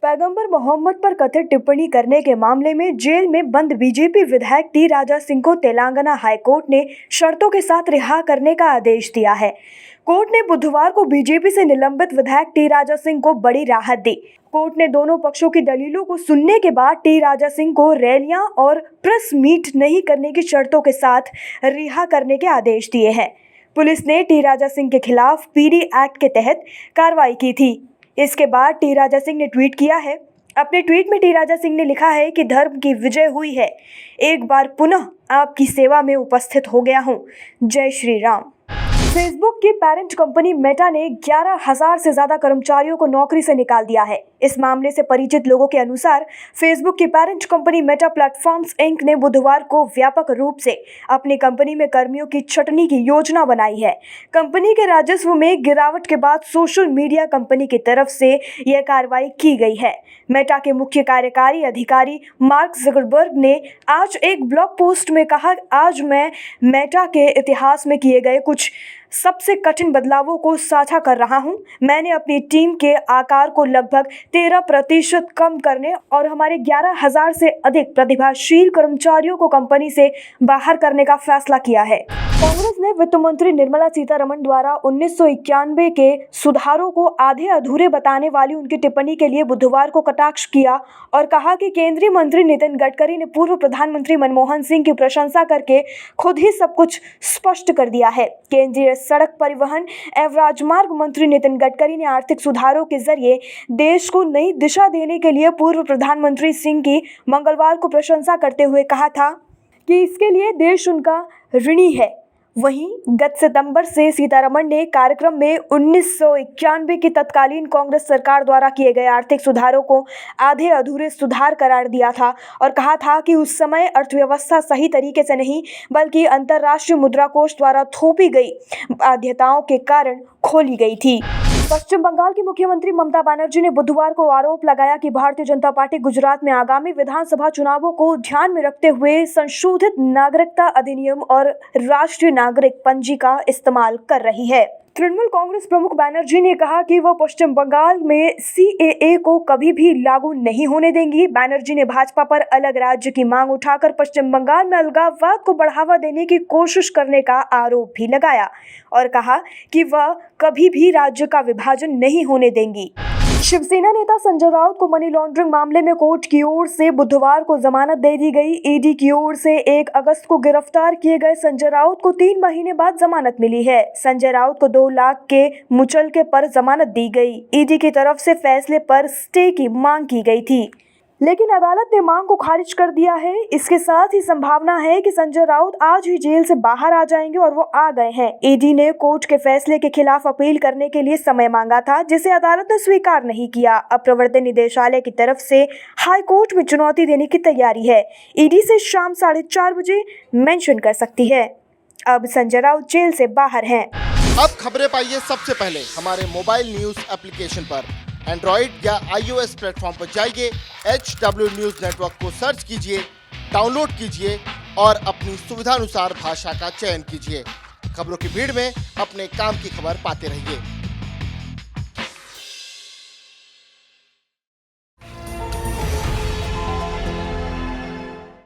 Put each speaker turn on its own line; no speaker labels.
पैगंबर मोहम्मद पर कथित टिप्पणी करने के मामले में जेल में बंद बीजेपी विधायक टी राजा सिंह को तेलंगाना हाईकोर्ट ने शर्तों के साथ रिहा करने का आदेश दिया है। कोर्ट ने बुधवार को बीजेपी से निलंबित विधायक टी राजा सिंह को बड़ी राहत दी। कोर्ट ने दोनों पक्षों की दलीलों को सुनने के बाद टी राजा सिंह को रैलियां और प्रेस मीट नहीं करने की शर्तों के साथ रिहा करने के आदेश दिए हैं। पुलिस ने टी राजा सिंह के खिलाफ पीडी एक्ट के तहत कार्रवाई की थी। इसके बाद टी राजा सिंह ने ट्वीट किया है। अपने ट्वीट में टी राजा सिंह ने लिखा है कि धर्म की विजय हुई है। एक बार पुनः आपकी सेवा में उपस्थित हो गया हूँ। जय श्री राम। फेसबुक की पेरेंट कंपनी मेटा ने 11,000 से ज्यादा कर्मचारियों को नौकरी से निकाल दिया है। इस मामले से परिचित लोगों के अनुसार फेसबुक की parent company Meta Platforms Inc ने बुधवार को व्यापक रूप से अपनी कंपनी में कर्मियों की छटनी की योजना बनाई है। कंपनी के राजस्व में गिरावट के बाद सोशल मीडिया कंपनी की तरफ से यह कार्रवाई की गई है। मेटा के मुख्य कार्यकारी अधिकारी मार्क ज़करबर्ग ने आज एक ब्लॉग पोस्ट में कहा, आज मैं मेटा के इतिहास में किए गए कुछ सबसे कठिन बदलावों को साझा कर रहा हूं। मैंने अपनी टीम के आकार को लगभग 13% कम करने और हमारे 11,000 से अधिक प्रतिभाशाली कर्मचारियों को कंपनी से बाहर करने का फैसला किया है। कांग्रेस ने वित्त मंत्री निर्मला सीतारमण द्वारा 1991 के सुधारों को आधे अधूरे बताने वाली उनकी टिप्पणी के लिए बुधवार को कटाक्ष किया और कहा कि केंद्रीय मंत्री नितिन गडकरी ने पूर्व प्रधानमंत्री मनमोहन सिंह की प्रशंसा करके खुद ही सब कुछ स्पष्ट कर दिया है। केंद्रीय सड़क परिवहन एवं राजमार्ग मंत्री नितिन गडकरी ने आर्थिक सुधारों के जरिए देश को नई दिशा देने के लिए पूर्व प्रधानमंत्री सिंह की मंगलवार को प्रशंसा करते हुए कहा था कि इसके लिए देश उनका ऋणी है। वहीं गत सितंबर से सीतारमण ने कार्यक्रम में 1991 की तत्कालीन कांग्रेस सरकार द्वारा किए गए आर्थिक सुधारों को आधे अधूरे सुधार करार दिया था और कहा था कि उस समय अर्थव्यवस्था सही तरीके से नहीं बल्कि अंतर्राष्ट्रीय मुद्रा कोष द्वारा थोपी गई बाध्यताओं के कारण खोली गई थी। पश्चिम बंगाल की मुख्यमंत्री ममता बनर्जी ने बुधवार को आरोप लगाया कि भारतीय जनता पार्टी गुजरात में आगामी विधानसभा चुनावों को ध्यान में रखते हुए संशोधित नागरिकता अधिनियम और राष्ट्रीय नागरिक पंजी का इस्तेमाल कर रही है। तृणमूल कांग्रेस प्रमुख बनर्जी ने कहा कि वह पश्चिम बंगाल में सीएए को कभी भी लागू नहीं होने देंगी। बनर्जी ने भाजपा पर अलग राज्य की मांग उठाकर पश्चिम बंगाल में अलगाववाद को बढ़ावा देने की कोशिश करने का आरोप भी लगाया और कहा कि वह कभी भी राज्य का विभाजन नहीं होने देंगी। शिवसेना नेता संजय राउत को मनी लॉन्ड्रिंग मामले में कोर्ट की ओर से बुधवार को जमानत दे दी गई। ईडी की ओर से 1 अगस्त को गिरफ्तार किए गए संजय राउत को 3 महीने बाद जमानत मिली है। संजय राउत को 2 लाख के मुचलके पर जमानत दी गई। ईडी की तरफ से फैसले पर स्टे की मांग की गई थी, लेकिन अदालत ने मांग को खारिज कर दिया है। इसके साथ ही संभावना है कि संजय राउत आज ही जेल से बाहर आ जाएंगे और वो आ गए हैं। ईडी ने कोर्ट के फैसले के खिलाफ अपील करने के लिए समय मांगा था, जिसे अदालत ने स्वीकार नहीं किया। अब प्रवर्तन निदेशालय की तरफ से हाई कोर्ट में चुनौती देने की तैयारी है। ईडी से शाम 4:30 बजे मेंशन कर सकती है। अब संजय राउत जेल से बाहर हैं।
अब खबरें पाइए सबसे पहले हमारे मोबाइल न्यूज एप्लीकेशन पर। एंड्रॉइड या iOS प्लेटफॉर्म पर जाइए, HW न्यूज नेटवर्क को सर्च कीजिए, डाउनलोड कीजिए और अपनी सुविधानुसार भाषा का चयन कीजिए। खबरों की भीड़ में अपने काम की खबर पाते रहिए।